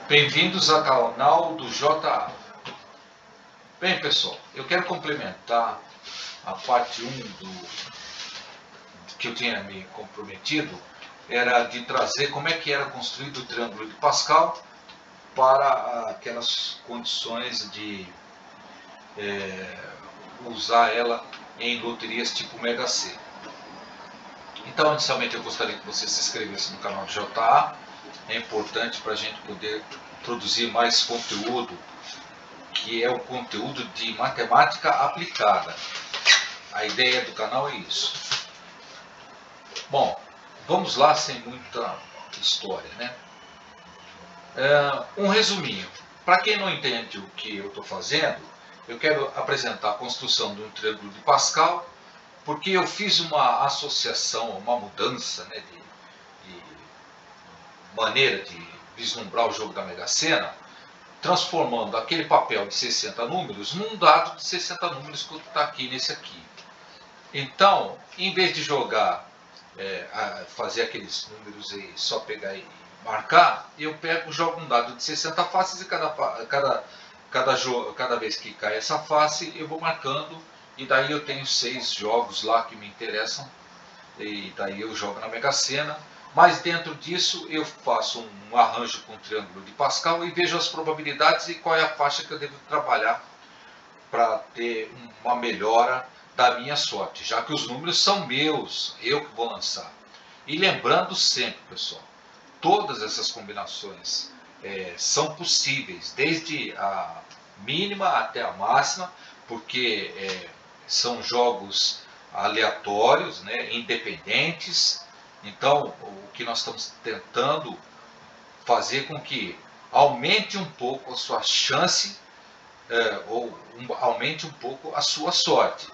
Bem-vindos ao canal do JA. Bem, pessoal, eu quero complementar a parte 1 que eu tinha me comprometido, era de trazer como é que era construído o triângulo de Pascal para aquelas condições de usar ela em loterias tipo Mega Sena. Então, inicialmente, eu gostaria que você se inscrevesse no canal do JA. É importante para a gente poder produzir mais conteúdo, que é o conteúdo de matemática aplicada. A ideia do canal é isso. Bom, vamos lá sem muita história, né? Um resuminho. Para quem não entende o que eu estou fazendo, eu quero apresentar a construção de um triângulo de Pascal, porque eu fiz uma associação, uma mudança, né, de maneira de vislumbrar o jogo da Mega Sena, transformando aquele papel de 60 números num dado de 60 números que está aqui nesse aqui. Então, em vez de jogar, fazer aqueles números e só pegar e marcar, eu jogo um dado de 60 faces e cada vez que cai essa face eu vou marcando, e daí eu tenho 6 jogos lá que me interessam, e daí eu jogo na Mega Sena. Mas dentro disso eu faço um arranjo com o triângulo de Pascal e vejo as probabilidades e qual é a faixa que eu devo trabalhar para ter uma melhora da minha sorte, já que os números são meus, eu que vou lançar. E lembrando sempre, pessoal, todas essas combinações são possíveis, desde a mínima até a máxima, porque são jogos aleatórios, né, independentes. Então, o que nós estamos tentando fazer com que aumente um pouco a sua chance, aumente um pouco a sua sorte.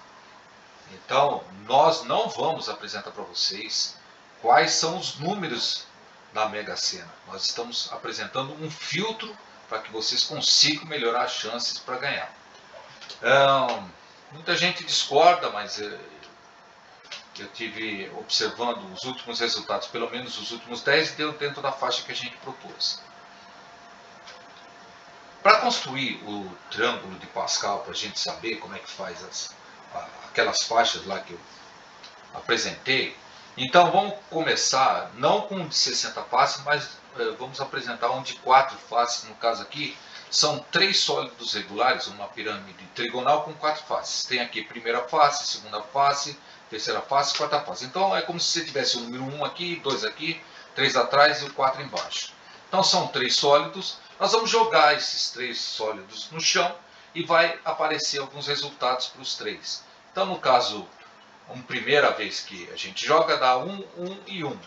Então, nós não vamos apresentar para vocês quais são os números da Mega Sena. Nós estamos apresentando um filtro para que vocês consigam melhorar as chances para ganhar. Muita gente discorda, mas eu tive observando os últimos resultados, pelo menos os últimos 10, deu dentro da faixa que a gente propôs. Para construir o triângulo de Pascal, para a gente saber como é que faz aquelas faixas lá que eu apresentei, então vamos começar não com um de 60 faces, mas vamos apresentar um de 4 faces. No caso aqui, são 3 sólidos regulares, uma pirâmide trigonal com 4 faces. Tem aqui primeira face, segunda face, terceira face, quarta face. Então é como se você tivesse o número 1 aqui, 2 aqui, 3 atrás e o 4 embaixo. Então são 3 sólidos. Nós vamos jogar esses 3 sólidos no chão e vai aparecer alguns resultados para os 3. Então, no caso, a primeira vez que a gente joga dá 1, 1 e 1.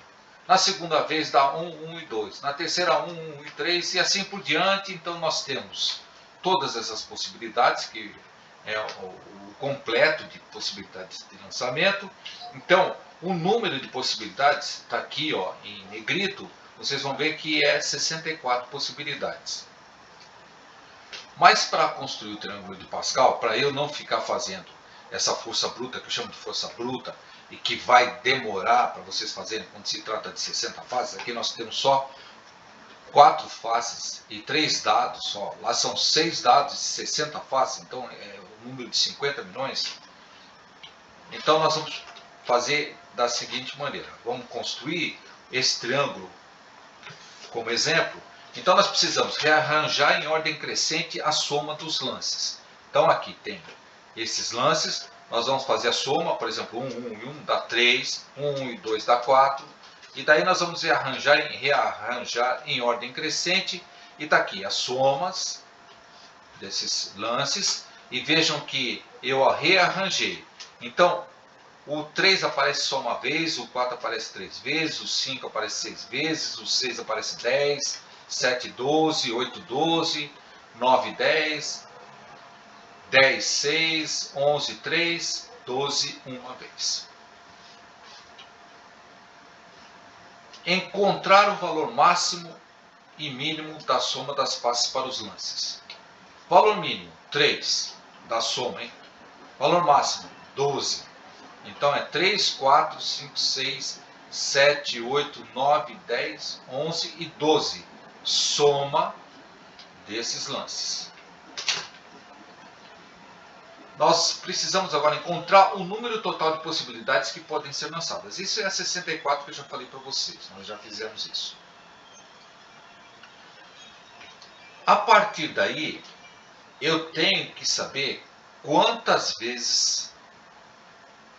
Na segunda vez dá 1, 1 e 2. Na terceira 1, 1 e 3 e assim por diante. Então nós temos todas essas possibilidades, que é o completo de possibilidades de lançamento. Então o número de possibilidades está aqui, ó, em negrito. Vocês vão ver que é 64 possibilidades. Mas para construir o triângulo de Pascal, para eu não ficar fazendo essa força bruta, que eu chamo de força bruta, e que vai demorar para vocês fazerem quando se trata de 60 faces, aqui nós temos só 4 faces e 3 dados só. Lá são 6 dados de 60 faces, então é um número de 50 milhões. Então nós vamos fazer da seguinte maneira: vamos construir esse triângulo como exemplo. Então nós precisamos rearranjar em ordem crescente a soma dos lances. Então aqui tem esses lances, nós vamos fazer a soma, por exemplo, 1, 1 e 1 dá 3, 1 e 2 dá 4, e daí nós vamos rearranjar em ordem crescente, e está aqui as somas desses lances, e vejam que eu rearranjei. Então, o 3 aparece só uma vez, o 4 aparece 3 vezes, o 5 aparece 6 vezes, o 6 aparece 10, 7, 12, 8, 12, 9, 10, 10, 6, 11, 3, 12, uma vez. Encontrar o valor máximo e mínimo da soma das faces para os lances. Valor mínimo, 3, da soma, hein? Valor máximo, 12. Então é 3, 4, 5, 6, 7, 8, 9, 10, 11 e 12. Soma desses lances. Nós precisamos agora encontrar o número total de possibilidades que podem ser lançadas. Isso é a 64 que eu já falei para vocês, nós já fizemos isso. A partir daí, eu tenho que saber quantas vezes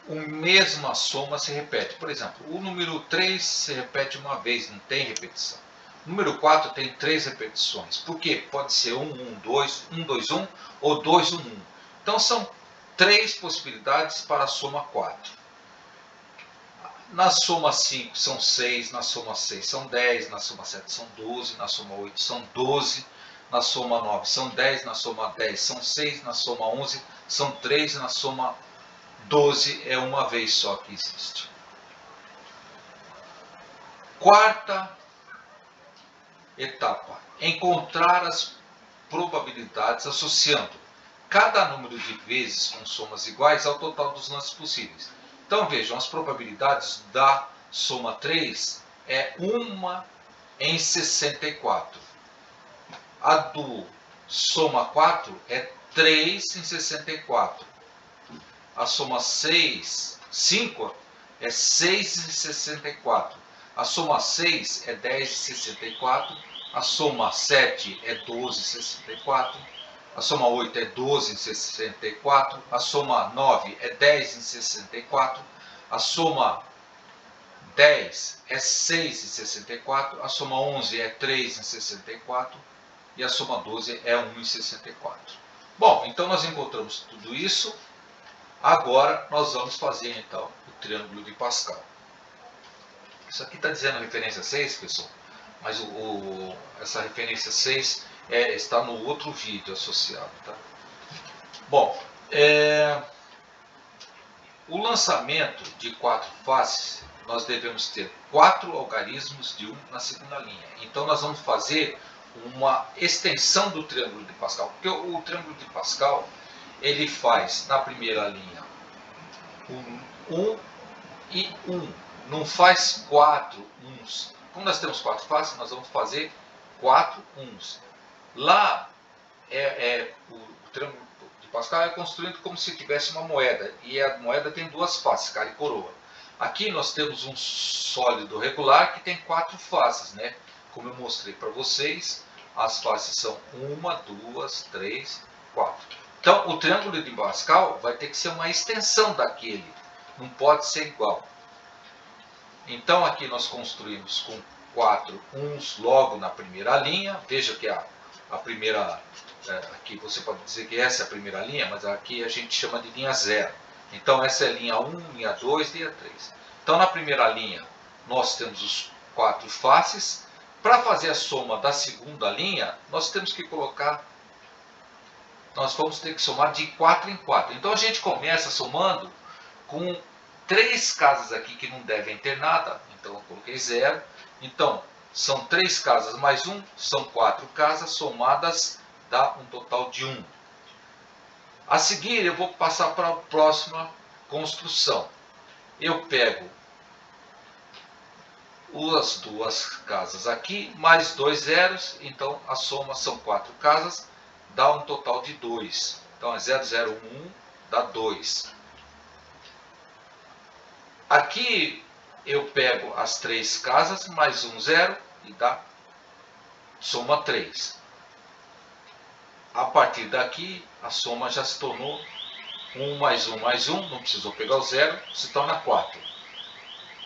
a mesma soma se repete. Por exemplo, o número 3 se repete uma vez, não tem repetição. O número 4 tem 3 repetições. Por quê? Pode ser 1, 1, 2, 1, 2, 1 ou 2, 1, 1. Então são 3 possibilidades para a soma 4. Na soma 5 são 6, na soma 6 são 10, na soma 7 são 12, na soma 8 são 12, na soma 9 são 10, na soma 10 são 6, na soma 11 são 3, na soma 12 é uma vez só que existe. Quarta etapa, encontrar as probabilidades associando cada número de vezes com somas iguais ao total dos lances possíveis. Então vejam, as probabilidades da soma 3 é 1 em 64. A do soma 4 é 3 em 64. A soma 5 é 6 em 64. A soma 6 é 10 em 64. A soma 7 é 12 em 64. A soma 8 é 12 em 64. A soma 9 é 10 em 64. A soma 10 é 6 em 64. A soma 11 é 3 em 64. E a soma 12 é 1 em 64. Bom, então nós encontramos tudo isso. Agora nós vamos fazer então o triângulo de Pascal. Isso aqui está dizendo a referência 6, pessoal, mas essa referência 6 está no outro vídeo associado. Tá? Bom, o lançamento de 4 faces, nós devemos ter 4 algarismos de 1 na segunda linha. Então nós vamos fazer uma extensão do triângulo de Pascal, porque o triângulo de Pascal ele faz na primeira linha 1 e 1, não faz 4 uns. Como nós temos 4 faces, nós vamos fazer 4 uns. Lá o triângulo de Pascal é construído como se tivesse uma moeda, e a moeda tem 2 faces, cara e coroa. Aqui nós temos um sólido regular que tem 4 faces, né? Como eu mostrei para vocês, as faces são 1, 2, 3, 4. Então, o triângulo de Pascal vai ter que ser uma extensão daquele, não pode ser igual. Então, aqui nós construímos com 4 uns logo na primeira linha. Veja que a primeira, aqui você pode dizer que essa é a primeira linha, mas aqui a gente chama de linha 0. Então, essa é linha 1, linha 2, linha 3. Então, na primeira linha, nós temos os 4 faces. Para fazer a soma da segunda linha, nós temos que colocar... Nós vamos ter que somar de 4 em 4. Então a gente começa somando com 3 casas aqui que não devem ter nada. Então eu coloquei 0. Então são 3 casas mais 1, são 4 casas somadas, dá um total de 1. A seguir eu vou passar para a próxima construção. Eu pego as 2 casas aqui, mais 2 zeros, então a soma são 4 casas, dá um total de 2. Então é 0, 0, 1, 1, dá 2. Aqui eu pego as 3 casas, mais 1 zero, e dá soma 3. A partir daqui, a soma já se tornou 1 mais 1 mais 1, não precisou pegar o zero, se torna 4.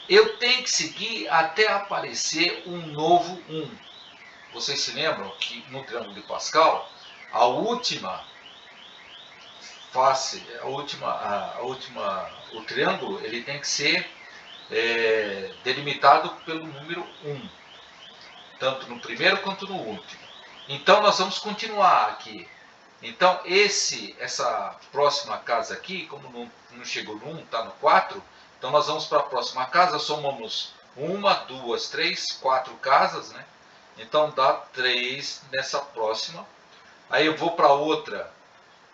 Eu tenho que seguir até aparecer um novo 1. Vocês se lembram que no triângulo de Pascal, a última face, o triângulo, ele tem que ser delimitado pelo número 1, tanto no primeiro quanto no último. Então nós vamos continuar aqui. Então essa próxima casa aqui, como não chegou no 1, está no 4, então nós vamos para a próxima casa, somamos 1, 2, 3, 4 casas, né? Então dá 3 nessa próxima. Aí eu vou para outra,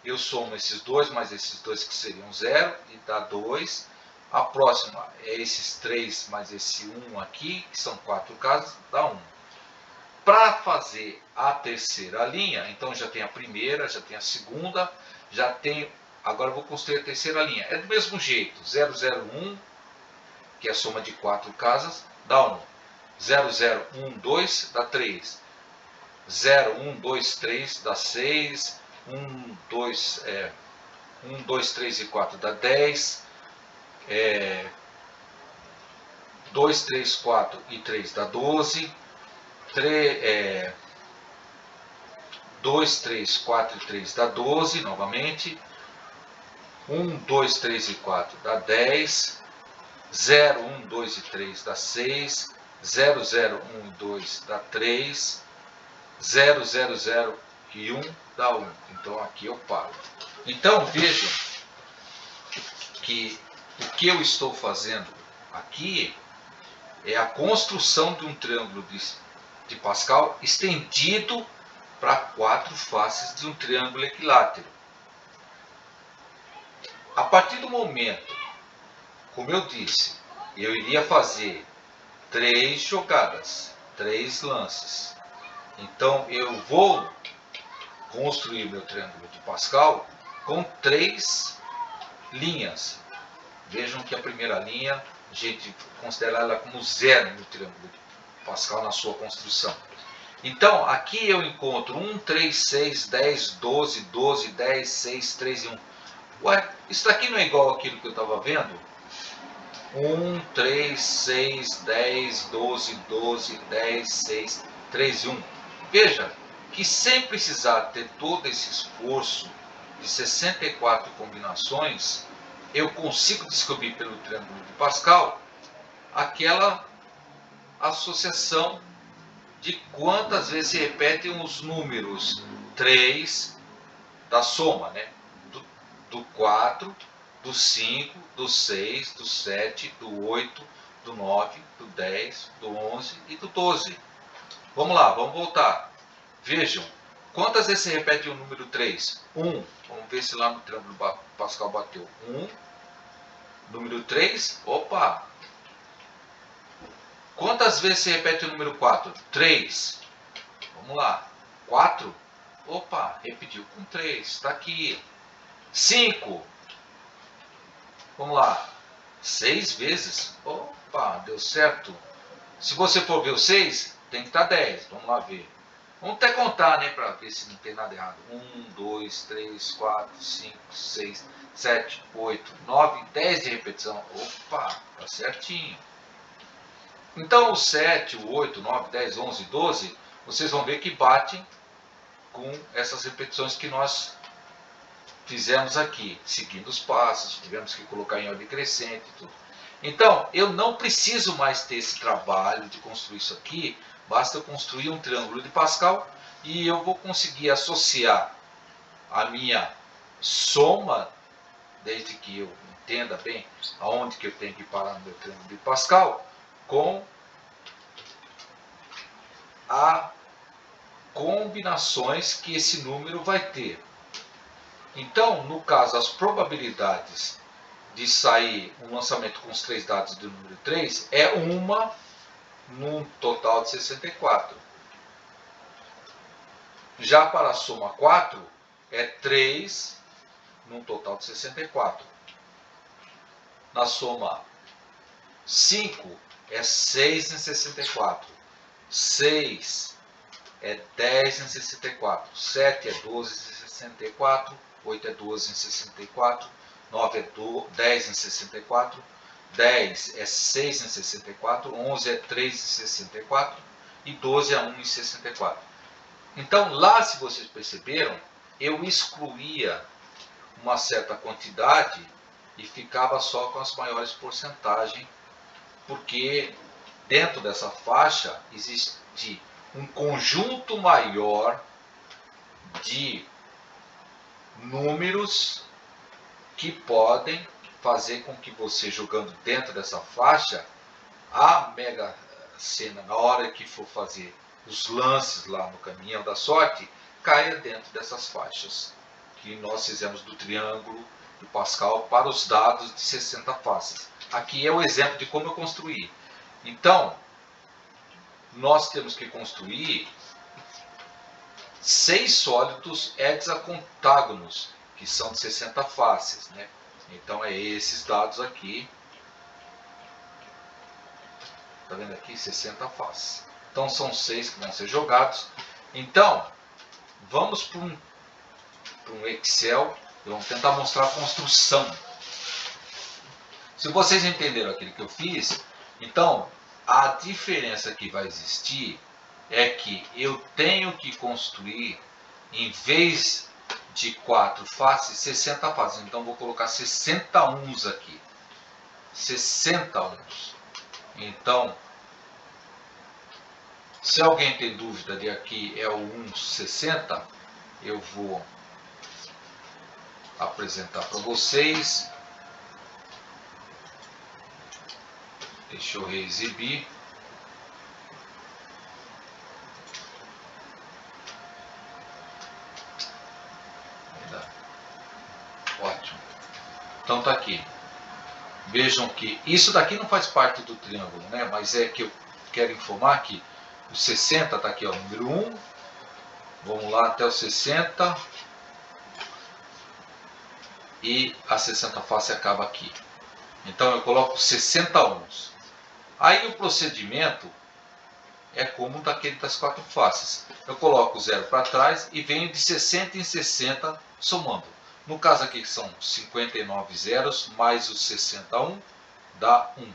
eu somo esses 2 mais esses 2 que seriam 0 e dá 2. A próxima é esses 3 mais esse 1 aqui, que são 4 casas, dá 1. Para Para fazer a terceira linha, então já tem a primeira, já tem a segunda, já tem... Agora eu vou construir a terceira linha. É do mesmo jeito, 001, que é a soma de 4 casas, dá 1. 0012 dá 3. 1, 2, 3 dá 6. 1, 2, 3 e 4 dá 10. 2, 3, 4 e 3 dá 12. 2, 3, 4 e 3 dá 12 novamente. 1, 2, 3 e 4 dá 10. 0, 1, 2 e 3 dá 6. 0, 0, 1 e 2 dá 3. 0, 0, 0 e 1 dá 1. Então aqui eu paro. Então vejam que o que eu estou fazendo aqui é a construção de um triângulo de Pascal estendido para 4 faces de um triângulo equilátero. A partir do momento, como eu disse, eu iria fazer 3 jogadas, 3 lances. Então eu vou construir meu triângulo de Pascal com 3 linhas. Vejam que a primeira linha, a gente considera ela como 0 no triângulo de Pascal na sua construção. Então aqui eu encontro 1, 3, 6, 10, 12, 12, 10, 6, 3 e 1. Ué, isso aqui não é igual àquilo que eu estava vendo? 1, 3, 6, 10, 12, 12, 10, 6, 3 e 1. Veja que sem precisar ter todo esse esforço de 64 combinações, eu consigo descobrir pelo triângulo de Pascal aquela associação de quantas vezes se repetem os números 3 da soma, né? Do 4, do 5, do 6, do 7, do 8, do 9, do 10, do 11 e do 12. Vamos lá, vamos voltar. Vejam, quantas vezes se repete o número 3? 1. Vamos ver se lá no triângulo Pascal bateu. 1. Número 3, opa! Quantas vezes se repete o número 4? 3. Vamos lá. 4. Opa, repetiu com 3. Está aqui. 5. Vamos lá. 6 vezes. Opa, deu certo. Se você for ver o 6, tem que estar 10. Vamos lá ver. Vamos até contar, né, para ver se não tem nada errado. 1, 2, 3, 4, 5, 6, 7, 8, 9, 10 de repetição. Opa, tá certinho. Então o 7, o 8, 9, 10, 11, 12, vocês vão ver que batem com essas repetições que nós fizemos aqui, seguindo os passos, tivemos que colocar em ordem crescente e tudo. Então, eu não preciso mais ter esse trabalho de construir isso aqui, basta eu construir um triângulo de Pascal e eu vou conseguir associar a minha soma, desde que eu entenda bem aonde que eu tenho que parar no meu triângulo de Pascal, com a combinações que esse número vai ter. Então, no caso, as probabilidades de sair um lançamento com os 3 dados do número 3 é uma num total de 64. Já para a soma 4, é 3 num total de 64. Na soma 5, é 6 em 64. 6 é 10 em 64. 7 é 12 em 64. 8 é 12 em 64. 9 é 10 em 64. 10 é 6 em 64. 11 é 3 em 64. E 12 é 1 em 64. Então, lá, se vocês perceberam, eu excluía uma certa quantidade e ficava só com as maiores porcentagens, porque dentro dessa faixa existe um conjunto maior de números que podem fazer com que você, jogando dentro dessa faixa, a Mega Sena, na hora que for fazer os lances lá no caminhão da sorte, caia dentro dessas faixas que nós fizemos do triângulo de Pascal para os dados de 60 faces. Aqui é o exemplo de como eu construí. Então, nós temos que construir 6 sólidos hexacontágonos, que são de 60 faces, né? Então é esses dados aqui. Tá vendo aqui? 60 faces. Então são 6 que vão ser jogados. Então, vamos para um Excel e vamos tentar mostrar a construção. Se vocês entenderam aquilo que eu fiz, então a diferença que vai existir é que eu tenho que construir, em vez de 4 faces, 60 faces. Então vou colocar 60 uns aqui. 60 uns. Então, se alguém tem dúvida de aqui é o 1,60, eu vou apresentar para vocês. Deixa eu reexibir. Ótimo. Então tá aqui. Vejam que isso daqui não faz parte do triângulo, né? Mas é que eu quero informar que o 60 está aqui, ó, número 1. Vamos lá até o 60. E a 60 face acaba aqui. Então eu coloco 60 uns. Aí o procedimento é como daquele das 4 faces. Eu coloco o 0 para trás e venho de 60 em 60 somando. No caso aqui são 59 zeros mais os 61 dá 1.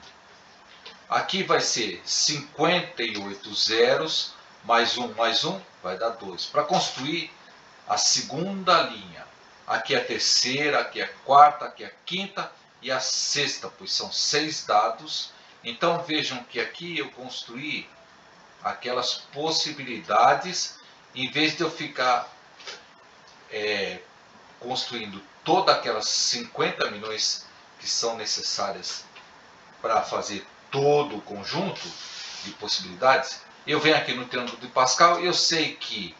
Aqui vai ser 58 zeros mais 1 vai dar 2. Para construir a segunda linha. Aqui é a terceira, aqui é a quarta, aqui é a quinta e a sexta, pois são 6 dados. Então vejam que aqui eu construí aquelas possibilidades, em vez de eu ficar construindo todas aquelas 50 milhões que são necessárias para fazer todo o conjunto de possibilidades, eu venho aqui no triângulo de Pascal e eu sei que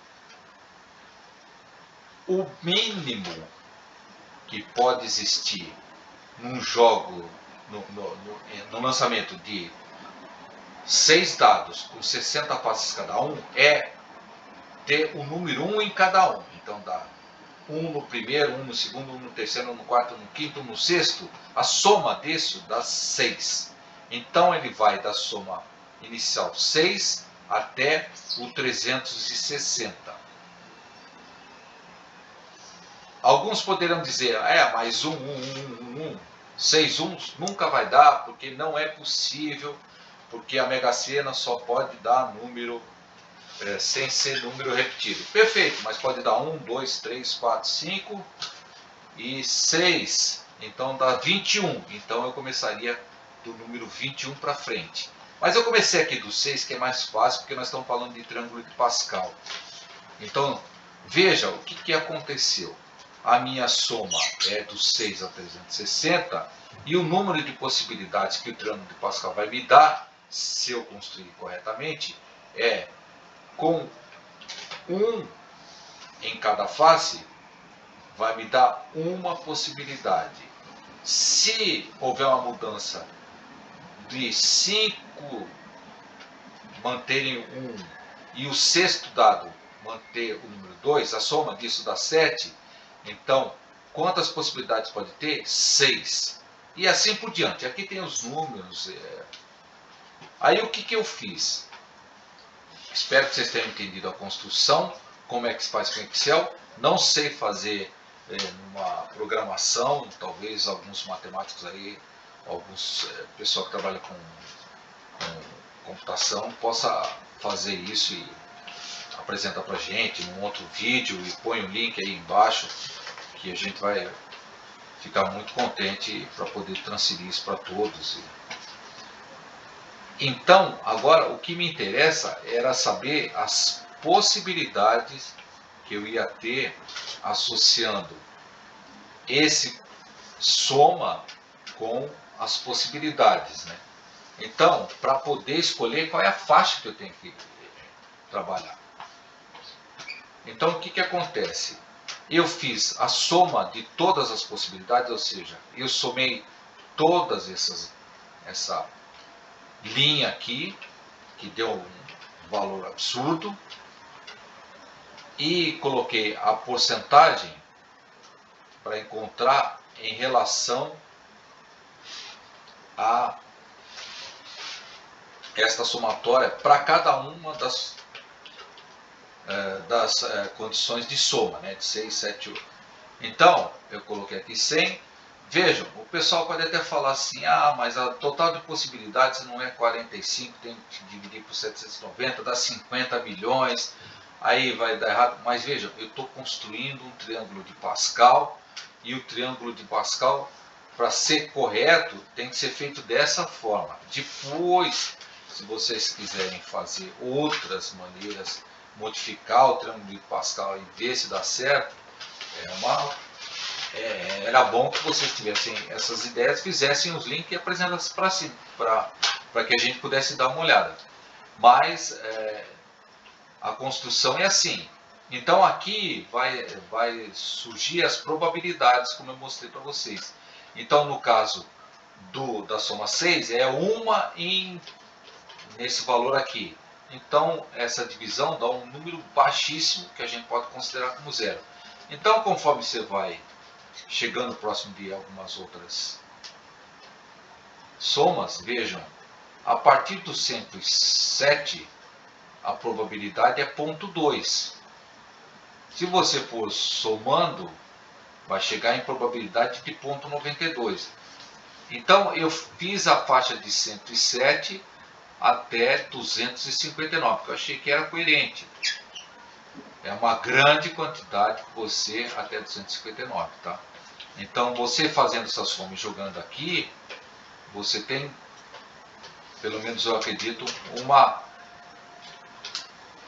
o mínimo que pode existir num jogo, no lançamento de 6 dados com 60 passes cada um, é ter o número 1 em cada um. Então dá 1 no primeiro, 1 no segundo, 1 no terceiro, 1 no quarto, 1 no quinto, 1 no sexto. A soma disso dá 6. Então ele vai da soma inicial 6 até o 360. Alguns poderão dizer, mas 6 uns nunca vai dar, porque não é possível, porque a Mega Sena só pode dar número sem ser número repetido. Perfeito, mas pode dar 1, 2, 3, 4, 5 e 6. Então dá 21. Então eu começaria do número 21 para frente. Mas eu comecei aqui do 6, que é mais fácil, porque nós estamos falando de triângulo de Pascal. Então, veja o que aconteceu. A minha soma é do 6 a 360 e o número de possibilidades que o triângulo de Pascal vai me dar, se eu construir corretamente, é com 1 em cada face, vai me dar uma possibilidade. Se houver uma mudança de 5 manterem 1 e o sexto dado manter o número 2, a soma disso dá 7. Então, quantas possibilidades pode ter? 6. E assim por diante. Aqui tem os números. Aí o que eu fiz? Espero que vocês tenham entendido a construção, como é que se faz com Excel. Não sei fazer numa programação, talvez alguns matemáticos aí, alguns pessoal que trabalha com computação possa fazer isso e apresenta pra gente num outro vídeo e põe o link aí embaixo, que a gente vai ficar muito contente para poder transferir isso para todos. Então, agora o que me interessa era saber as possibilidades que eu ia ter associando esse soma com as possibilidades, né? Então, para poder escolher qual é a faixa que eu tenho que trabalhar. Então, o que acontece? Eu fiz a soma de todas as possibilidades, ou seja, eu somei todas essa linha aqui, que deu valor absurdo e coloquei a porcentagem para encontrar em relação a esta somatória para cada uma das condições de soma, né, de 6, 7, 8. Então, eu coloquei aqui 100. Vejam, o pessoal pode até falar assim, mas a total de possibilidades não é 45, tem que dividir por 790, dá 50 milhões, aí vai dar errado. Mas vejam, eu estou construindo um triângulo de Pascal, e o triângulo de Pascal, para ser correto, tem que ser feito dessa forma. Depois, se vocês quiserem fazer outras maneiras, modificar o triângulo de Pascal e ver se dá certo, era bom que vocês tivessem essas ideias, fizessem os links e apresentassem para cima, para que a gente pudesse dar uma olhada. Mas a construção é assim. Então aqui vai surgir as probabilidades, como eu mostrei para vocês. Então no caso da soma 6, é uma nesse valor aqui. Então essa divisão dá um número baixíssimo que a gente pode considerar como zero. Então conforme você vai chegando próximo de algumas outras somas, vejam, a partir do 107 a probabilidade é 0,2. Se você for somando, vai chegar em probabilidade de 0,92. Então eu fiz a faixa de 107 até 259, porque eu achei que era coerente. É uma grande quantidade que você até 259, tá? Então você fazendo essa soma e jogando aqui, você tem, pelo menos eu acredito, uma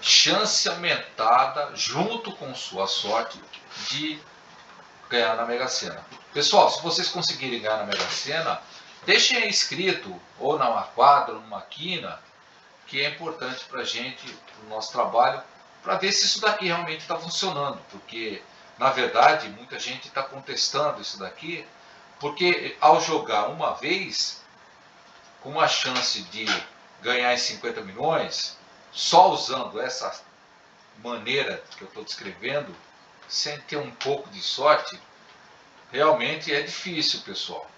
chance aumentada, junto com sua sorte, de ganhar na Mega Sena. Pessoal, se vocês conseguirem ganhar na Mega Sena, deixem aí escrito, ou numa quadra, ou numa quina, que é importante para a gente, para o nosso trabalho, para ver se isso daqui realmente está funcionando, porque, na verdade, muita gente está contestando isso daqui, porque ao jogar uma vez, com uma chance de ganhar em 50 milhões, só usando essa maneira que eu estou descrevendo, sem ter um pouco de sorte, realmente é difícil, pessoal.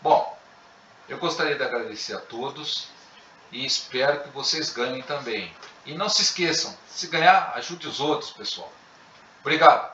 Bom, eu gostaria de agradecer a todos e espero que vocês ganhem também. E não se esqueçam, se ganhar, ajude os outros, pessoal. Obrigado.